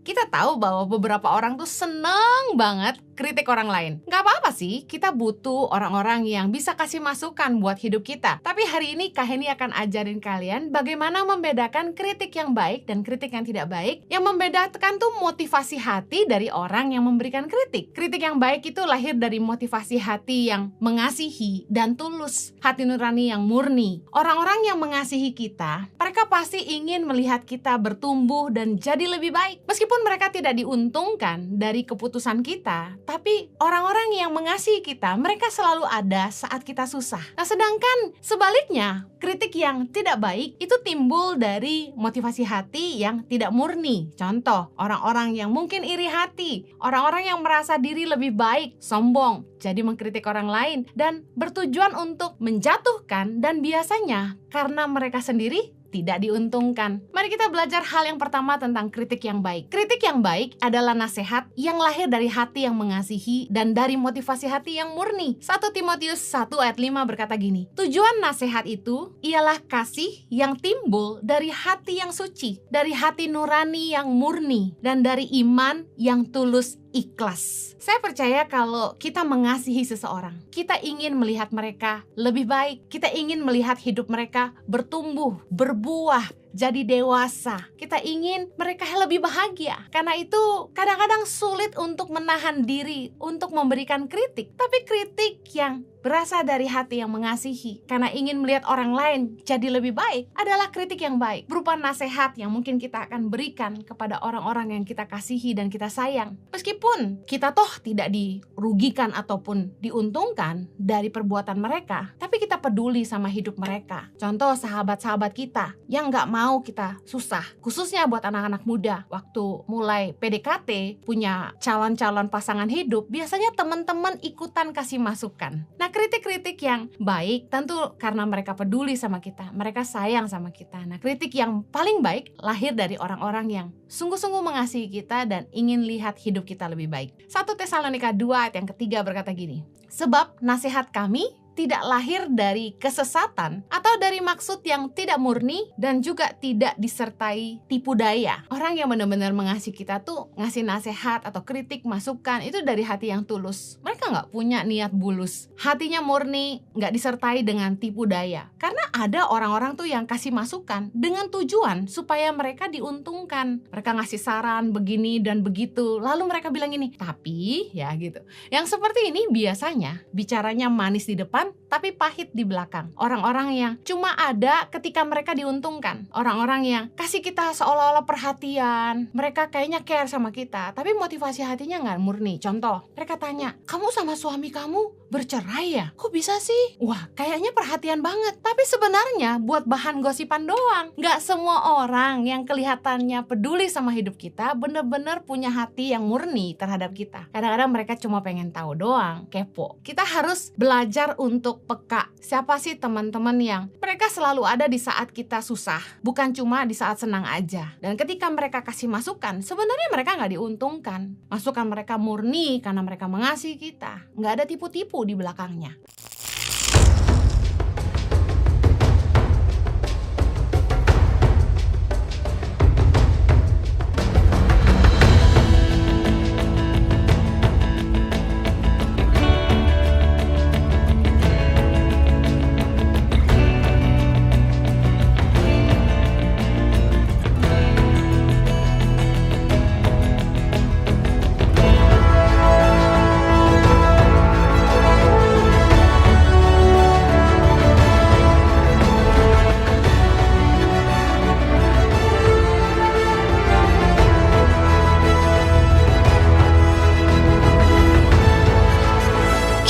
Kita tahu bahwa beberapa orang tuh seneng banget kritik orang lain. Gak apa-apa sih, kita butuh orang-orang yang bisa kasih masukan buat hidup kita. Tapi hari ini Kak Heni akan ajarin kalian bagaimana membedakan kritik yang baik dan kritik yang tidak baik. Yang membedakan tuh motivasi hati dari orang yang memberikan kritik. Kritik yang baik itu lahir dari motivasi hati yang mengasihi dan tulus, hati nurani yang murni. Orang-orang yang mengasihi kita, mereka pasti ingin melihat kita bertumbuh dan jadi lebih baik. Meskipun mereka tidak diuntungkan dari keputusan kita, tapi orang-orang yang mengasihi kita, mereka selalu ada saat kita susah. Nah, sedangkan sebaliknya, kritik yang tidak baik itu timbul dari motivasi hati yang tidak murni. Contoh, orang-orang yang mungkin iri hati, orang-orang yang merasa diri lebih baik, sombong, jadi mengkritik orang lain, dan bertujuan untuk menjatuhkan, dan biasanya karena mereka sendiri tidak diuntungkan. Mari kita belajar hal yang pertama tentang kritik yang baik. Kritik yang baik adalah nasihat yang lahir dari hati yang mengasihi dan dari motivasi hati yang murni. 1 Timotius 1 ayat 5 berkata gini, tujuan nasihat itu ialah kasih yang timbul dari hati yang suci, dari hati nurani yang murni, dan dari iman yang tulus ikhlas. Saya percaya kalau kita mengasihi seseorang, kita ingin melihat mereka lebih baik. Kita ingin melihat hidup mereka bertumbuh, berbuah, jadi dewasa. Kita ingin mereka lebih bahagia. Karena itu kadang-kadang sulit untuk menahan diri untuk memberikan kritik. Tapi kritik yang berasal dari hati yang mengasihi karena ingin melihat orang lain jadi lebih baik adalah kritik yang baik, berupa nasihat yang mungkin kita akan berikan kepada orang-orang yang kita kasihi dan kita sayang. Meskipun kita toh tidak dirugikan ataupun diuntungkan dari perbuatan mereka, tapi kita peduli sama hidup mereka. Contoh, sahabat-sahabat kita yang gak mau kita susah, khususnya buat anak-anak muda. Waktu mulai PDKT, punya calon-calon pasangan hidup, biasanya teman-teman ikutan kasih masukan. Nah, kritik-kritik yang baik tentu karena mereka peduli sama kita, mereka sayang sama kita. Nah, kritik yang paling baik lahir dari orang-orang yang sungguh-sungguh mengasihi kita dan ingin lihat hidup kita lebih baik. 1 Tesalonika 2 ayat yang ketiga berkata gini, sebab nasihat kami tidak lahir dari kesesatan atau dari maksud yang tidak murni dan juga tidak disertai tipu daya. Orang yang benar-benar mengasihi kita tuh ngasih nasihat atau kritik, masukan itu dari hati yang tulus. Mereka gak punya niat bulus. Hatinya murni, gak disertai dengan tipu daya. Karena ada orang-orang tuh yang kasih masukan dengan tujuan supaya mereka diuntungkan. Mereka ngasih saran begini dan begitu. Lalu mereka bilang ini, tapi ya gitu. Yang seperti ini biasanya bicaranya manis di depan tapi pahit di belakang. Orang-orang yang cuma ada ketika mereka diuntungkan. Orang-orang yang kasih kita seolah-olah perhatian. Mereka kayaknya care sama kita, tapi motivasi hatinya gak murni. Contoh, mereka tanya, kamu sama suami kamu bercerai ya? Kok bisa sih? Wah, kayaknya perhatian banget. Tapi sebenarnya buat bahan gosipan doang. Gak semua orang yang kelihatannya peduli sama hidup kita bener-bener punya hati yang murni terhadap kita. Kadang-kadang mereka cuma pengen tahu doang, kepo. Kita harus belajar untuk peka. Siapa sih teman-teman yang mereka selalu ada di saat kita susah, bukan cuma di saat senang aja. Dan ketika mereka kasih masukan, sebenarnya mereka gak diuntungkan. Masukan mereka murni karena mereka mengasihi kita. Gak ada tipu-tipu di belakangnya.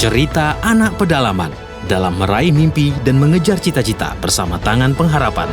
Cerita anak pedalaman dalam meraih mimpi dan mengejar cita-cita bersama Tangan Pengharapan.